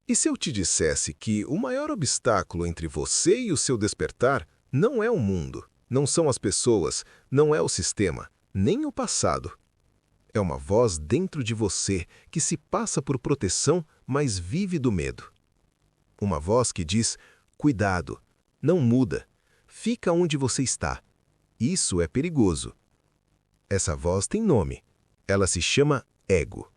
E se eu te dissesse que o maior obstáculo entre você e o seu despertar não é o mundo, não são as pessoas, não é o sistema, nem o passado? É uma voz dentro de você que se passa por proteção, mas vive do medo. Uma voz que diz: cuidado, não muda, fica onde você está. Isso é perigoso. Essa voz tem nome. Ela se chama ego.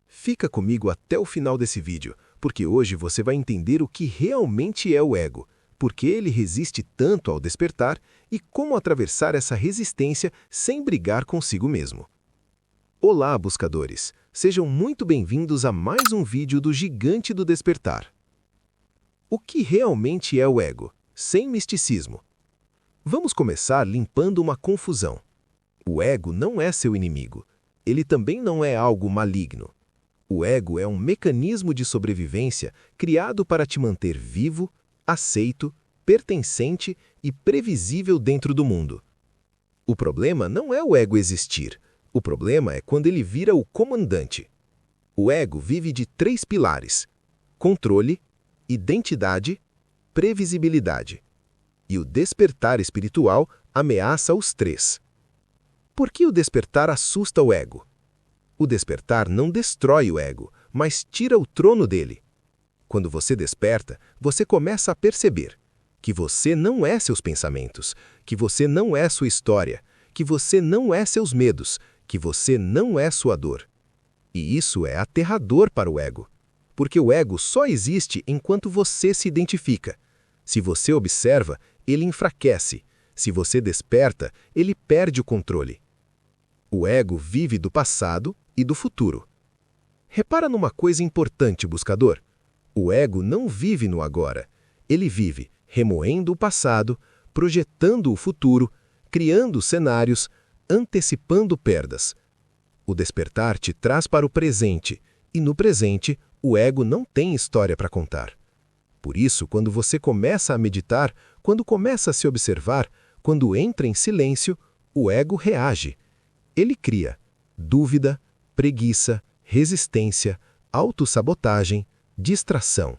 Fica comigo até o final desse vídeo, porque hoje você vai entender o que realmente é o ego, por que ele resiste tanto ao despertar e como atravessar essa resistência sem brigar consigo mesmo. Olá, buscadores! Sejam muito bem-vindos a mais um vídeo do Gigante do Despertar. O que realmente é o ego, sem misticismo? Vamos começar limpando uma confusão. O ego não é seu inimigo. Ele também não é algo maligno. O ego é um mecanismo de sobrevivência criado para te manter vivo, aceito, pertencente e previsível dentro do mundo. O problema não é o ego existir. O problema é quando ele vira o comandante. O ego vive de 3 pilares: controle, identidade, previsibilidade. E o despertar espiritual ameaça os 3. Por que o despertar assusta o ego? O despertar não destrói o ego, mas tira o trono dele. Quando você desperta, você começa a perceber que você não é seus pensamentos, que você não é sua história, que você não é seus medos, que você não é sua dor. E isso é aterrador para o ego, porque o ego só existe enquanto você se identifica. Se você observa, ele enfraquece. Se você desperta, ele perde o controle. O ego vive do passado e do futuro. Repara numa coisa importante, buscador. O ego não vive no agora. Ele vive remoendo o passado, projetando o futuro, criando cenários, antecipando perdas. O despertar te traz para o presente, e no presente, o ego não tem história para contar. Por isso, quando você começa a meditar, quando começa a se observar, quando entra em silêncio, o ego reage. Ele cria dúvida, preguiça, resistência, autossabotagem, distração.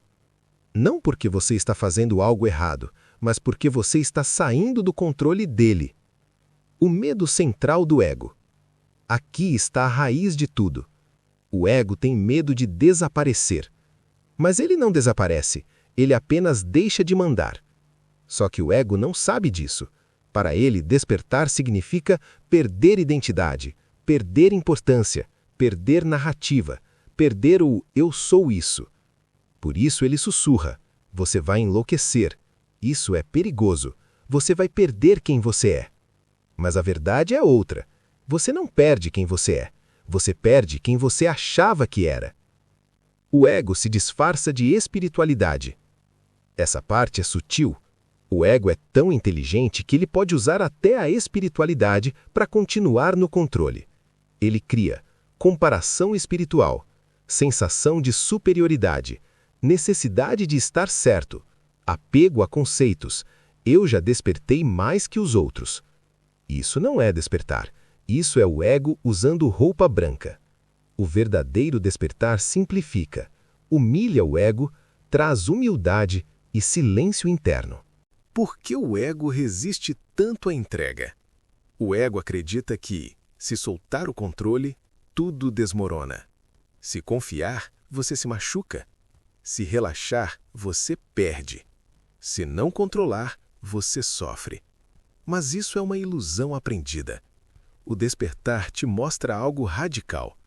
Não porque você está fazendo algo errado, mas porque você está saindo do controle dele. O medo central do ego. Aqui está a raiz de tudo. O ego tem medo de desaparecer. Mas ele não desaparece, ele apenas deixa de mandar. Só que o ego não sabe disso. Para ele, despertar significa perder identidade, perder importância, perder narrativa, perder o eu sou isso. Por isso ele sussurra: você vai enlouquecer. Isso é perigoso. Você vai perder quem você é. Mas a verdade é outra. Você não perde quem você é. Você perde quem você achava que era. O ego se disfarça de espiritualidade. Essa parte é sutil. O ego é tão inteligente que ele pode usar até a espiritualidade para continuar no controle. Ele cria comparação espiritual, sensação de superioridade, necessidade de estar certo, apego a conceitos. Eu já despertei mais que os outros. Isso não é despertar. Isso é o ego usando roupa branca. O verdadeiro despertar simplifica, humilha o ego, traz humildade e silêncio interno. Por que o ego resiste tanto à entrega? O ego acredita que, se soltar o controle, tudo desmorona. Se confiar, você se machuca. Se relaxar, você perde. Se não controlar, você sofre. Mas isso é uma ilusão aprendida. O despertar te mostra algo radical.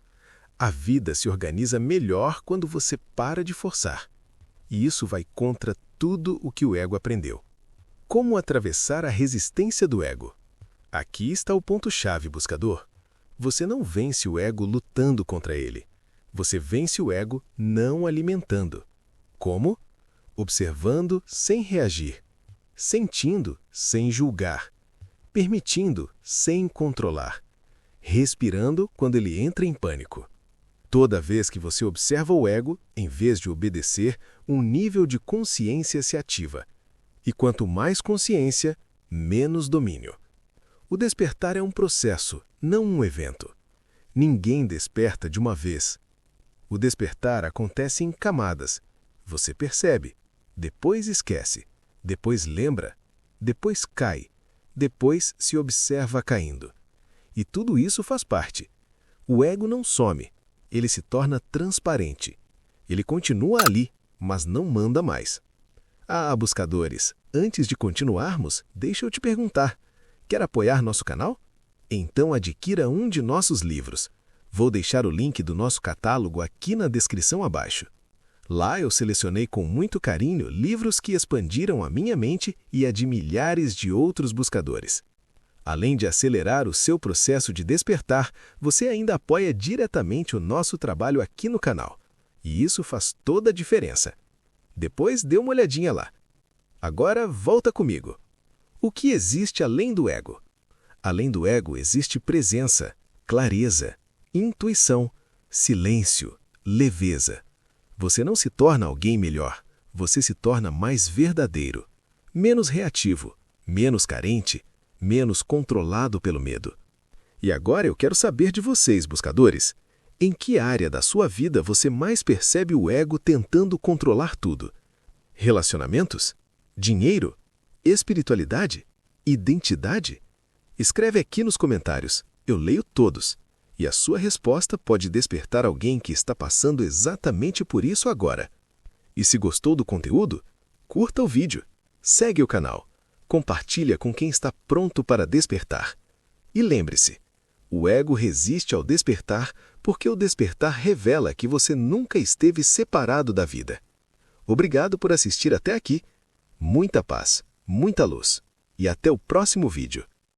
A vida se organiza melhor quando você para de forçar. E isso vai contra tudo o que o ego aprendeu. Como atravessar a resistência do ego? Aqui está o ponto-chave, buscador. Você não vence o ego lutando contra ele. Você vence o ego não alimentando. Como? Observando sem reagir. Sentindo sem julgar. Permitindo sem controlar. Respirando quando ele entra em pânico. Toda vez que você observa o ego, em vez de obedecer, um nível de consciência se ativa. E quanto mais consciência, menos domínio. O despertar é um processo, não um evento. Ninguém desperta de uma vez. O despertar acontece em camadas, Você percebe, depois esquece, depois lembra, depois cai, depois se observa caindo. E tudo isso faz parte. O ego não some, ele se torna transparente. Ele continua ali, mas não manda mais. Ah, buscadores, antes de continuarmos, deixa eu te perguntar. Quer apoiar nosso canal? Então adquira um de nossos livros. Vou deixar o link do nosso catálogo aqui na descrição abaixo. Lá eu selecionei com muito carinho livros que expandiram a minha mente e a de milhares de outros buscadores. Além de acelerar o seu processo de despertar, você ainda apoia diretamente o nosso trabalho aqui no canal. E isso faz toda a diferença. Depois dê uma olhadinha lá. Agora volta comigo. O que existe além do ego? Além do ego existe presença, clareza, intuição, silêncio, leveza. Você não se torna alguém melhor, você se torna mais verdadeiro, menos reativo, menos carente, menos controlado pelo medo. E agora eu quero saber de vocês, buscadores. Em que área da sua vida você mais percebe o ego tentando controlar tudo? Relacionamentos? Dinheiro? Espiritualidade? Identidade? Escreve aqui nos comentários, eu leio todos. E a sua resposta pode despertar alguém que está passando exatamente por isso agora. E se gostou do conteúdo, curta o vídeo, segue o canal, compartilha com quem está pronto para despertar. E lembre-se, o ego resiste ao despertar porque o despertar revela que você nunca esteve separado da vida. Obrigado por assistir até aqui. Muita paz, muita luz. E até o próximo vídeo.